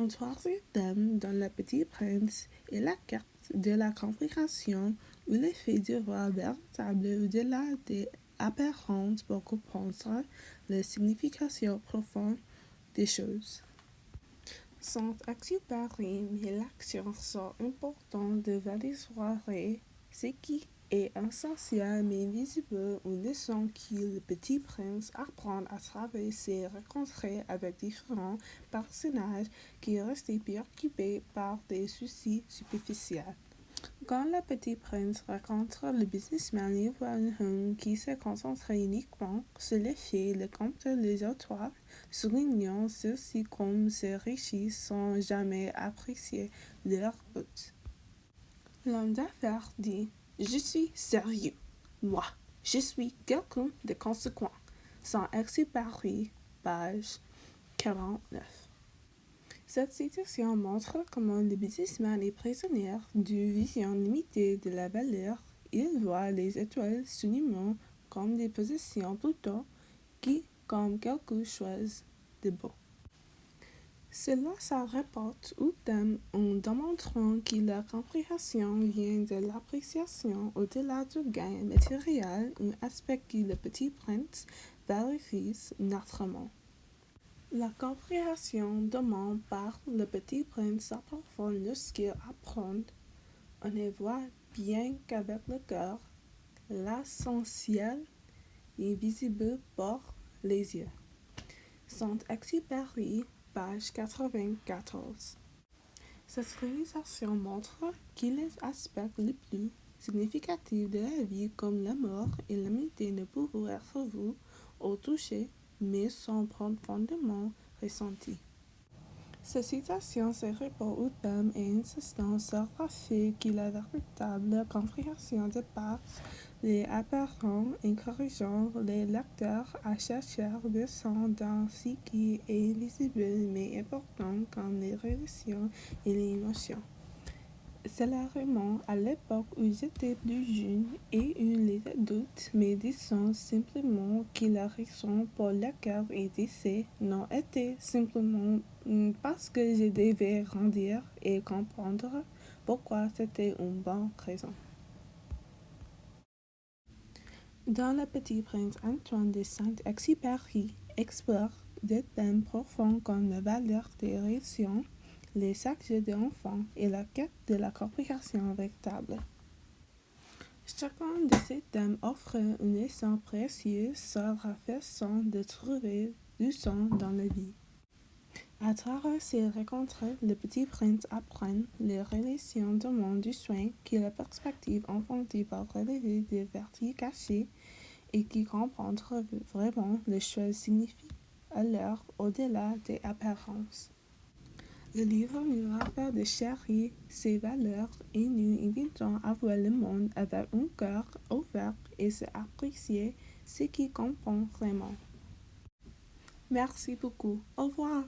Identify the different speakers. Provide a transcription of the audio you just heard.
Speaker 1: Un troisième thème dans Le Petit Prince est la quête de la compréhension ou le fait de voir véritable au-delà des apparences pour comprendre la signification profonde des choses. Saint-Exupéry met l'accent sur l'importance de visualiser ce qui est essentiel mais invisible, une leçon que le Petit Prince apprend à travers ses rencontres avec différents personnages qui restent préoccupés par des soucis superficiels. Quand le Petit Prince rencontre le businessman Li Hung qui se concentre uniquement sur les faits, le compte les autres, soulignant ceux-ci comme ces riches sans jamais apprécier leur but. L'homme d'affaires dit: Je suis sérieux. Moi, je suis quelqu'un de conséquent. Saint-Exupéry, page 49. Cette citation montre comment le businessman est prisonnier d'une vision limitée de la valeur. Il voit les étoiles seulement comme des possessions plutôt que comme quelque chose de beau. Cela se rapporte au thème en démontrant que la compréhension vient de l'appréciation au-delà du gain matériel, un aspect que le Petit Prince valorise naturellement. La compréhension demandée par le Petit Prince s'approfondit lorsqu'il apprend. On ne voit bien qu'avec le cœur, l'essentiel est visible par les yeux. Saint-Exupéry, page 94. Cette réalisation montre que les aspects les plus significatifs de la vie, comme la mort et l'amitié, ne peuvent être vus ou touchés, mais sont profondément ressentis. Cette citation se rapporte au thème et insistant sur le fait que la véritable compréhension dépasse les apparences, encourageant les lecteurs à chercher le sens dans ce qui est invisible mais important comme les relations et les émotions. Cela remonte à l'époque où j'étais plus jeune et où les adultes me disaient simplement que la raison pour laquelle ils disaient non était simplement parce que je devais grandir et comprendre pourquoi c'était une bonne raison. Dans Le Petit Prince, Antoine de Saint-Exupéry explore des thèmes profonds comme la valeur des relations, les sujets de l'enfant et la quête de la compréhension véritable. Chacun de ces thèmes offre une leçon précieuse sur la façon de trouver du sens dans la vie. À travers ces rencontres, le Petit Prince apprend les relations du monde du soin, que la perspective enfantine peut relever des vertus cachées et qui comprendre vraiment les choses signifient alors au-delà des apparences. Le livre nous rappelle de chérir ses valeurs et nous invitons à voir le monde avec un cœur ouvert et à apprécier ce qui comprend vraiment. Merci beaucoup. Au revoir.